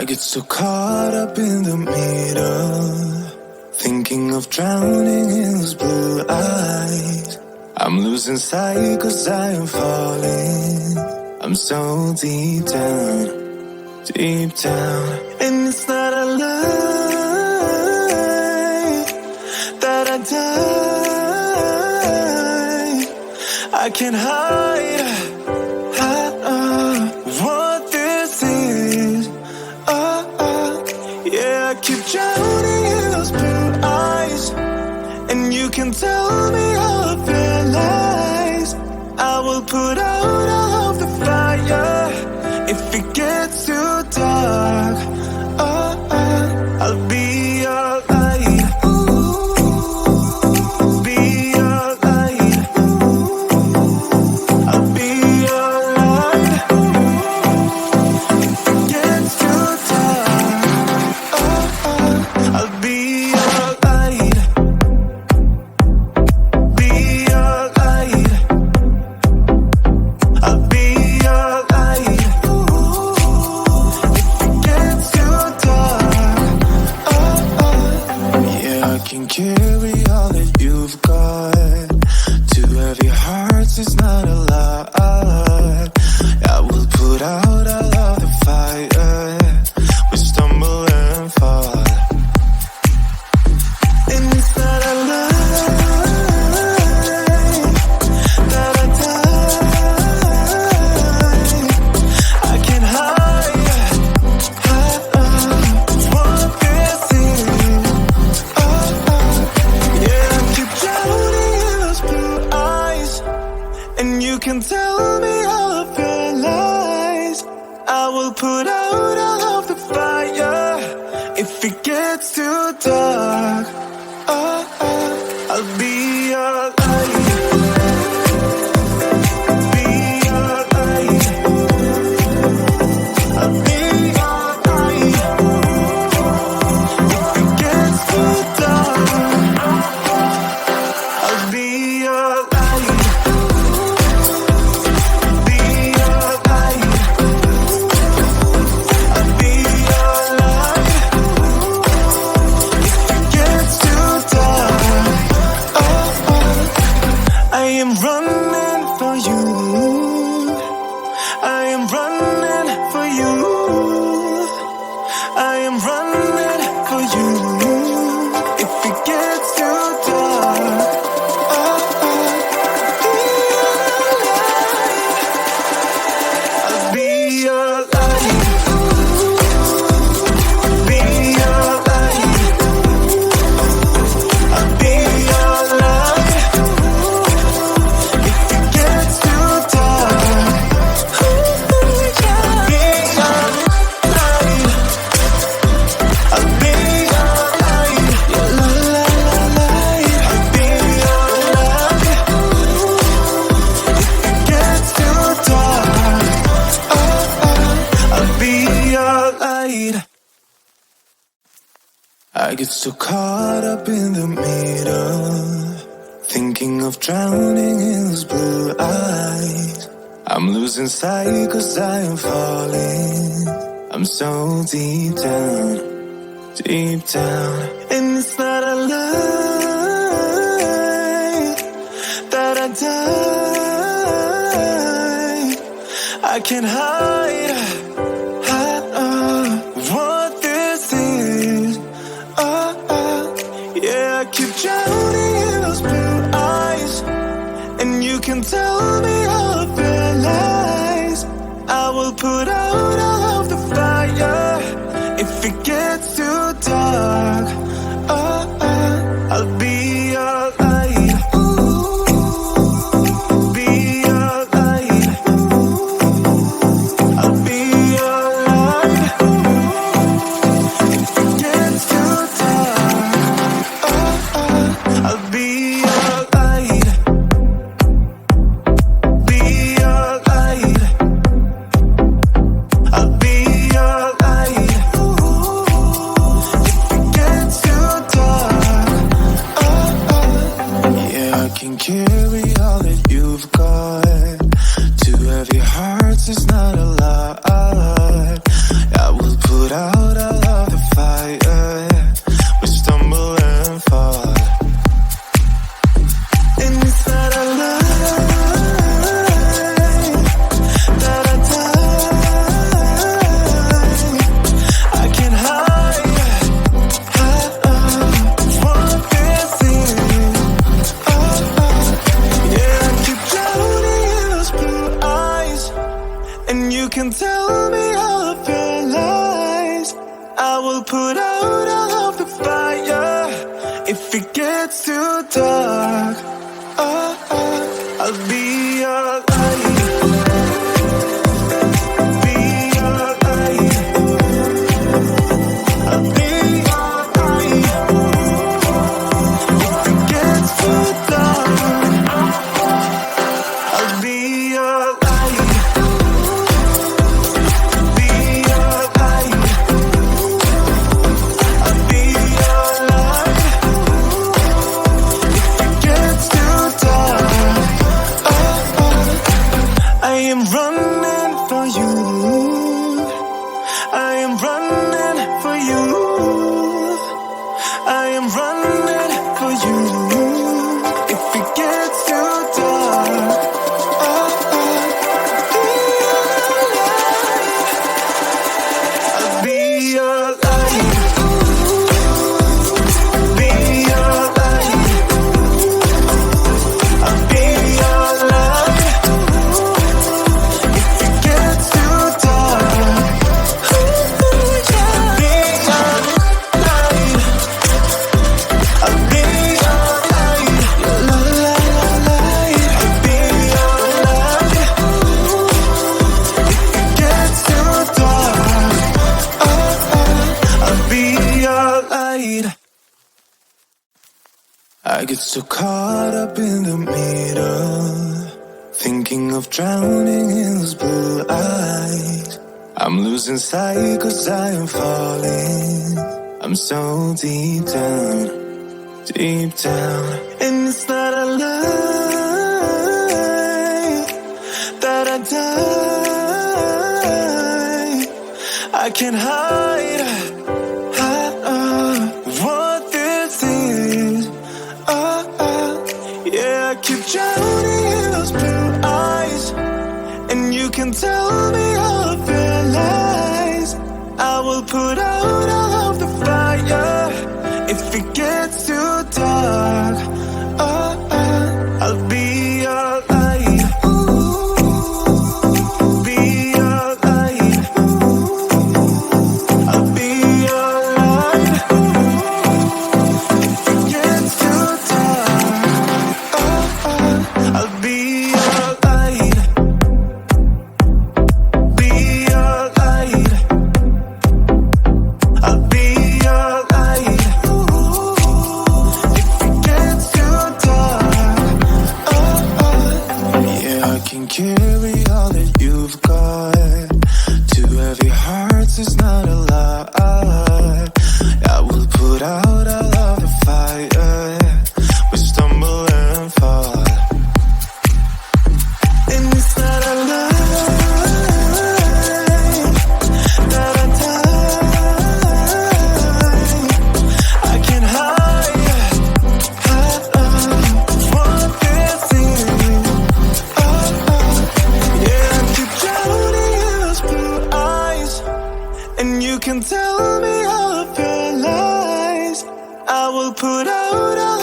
I get so caught up in the middle, thinking of drowning in those blue eyes. I'm losing sight 'cause I am falling. I'm so deep down, and it's not a lie that I die. I can't hide what this is. Yeah, I keep drowning in those blue eyes, and you can tell me all of your lies. I will put out all of the fire if it gets too dark. I'll be your light. Be your light. I'll be your light. If it gets too dark, I'll be your light. Be your light. I'll be your light. If it gets too dark, yeah, I can carry all that you've got. Two heavy hearts is not a lot. I will put out all of the fire. We stumble and fall, and it's not a lie that I die. I can't hide what this is. Yeah, I keep drowning in those blue eyes, and you can tell me all of your lies. I will put out all of the fire if it gets too dark. I'll be your light. Be your light. I'll be your light. If it gets too dark, I'll be your light. Be your light. I'll be your light. If it gets too dark, I am running for you. I am running for you. I am running for you. If it gets too dark, I'll be your light. Be your light. I'll be your light. If it gets too dark, I'll be your light. I'll be your light. Your light. I'll be your light. If it gets too dark, I'll be your light. I get so caught up in the middle, thinking of drowning in those blue eyes. I'm losing sight 'cause I am falling. I'm so deep down, and it's not a lie that I die. I can't hide what this is. Yeah, I keep drowning in those blue eyes, and you can tell me all of your lies. I will put out all of the fire if it gets too dark. I'll be your light. Be your light. I'll be your light. If it gets too dark, I'll be your light. Be your light. I'll be your light. If it gets too gets too dark, I'll be your light. Be your light. I'll be your light. If it gets too dark, I'll be your light. Be your light. I'll be your light. If it gets too dark, I am running for you. I am running for you. I am running for you. If it gets too dark, I'll be your light. Be your light. I'll be your light. If it gets too dark, I'll be your light. I'll be your light. La la la light. I'll be your light. If it gets too dark, I'll be your light. I get so caught up in the middle, thinking of drowning in those blue eyes. I'm losing sight 'cause I am falling. I'm so deep down, and it's not a lie that I die. I can't hide what this is. Yeah, I keep drowning in those blue eyes, and you can tell me all of your lies. I will put out all of the fire if it gets too dark. I'll be your light. Be your light. I'll be your light. If it gets too dark, I'll be your light. Be your light. I'll be your light. If it gets too dark, yeah, I can carry all that you've got. Two heavy hearts is not a lie. I will put out all of the fire. We stumble and fall, and it's not a lie that I die. I can't hide what this is. Yeah, I keep drowning in those blue eyes, and you can tell me all of your lies. I will put out all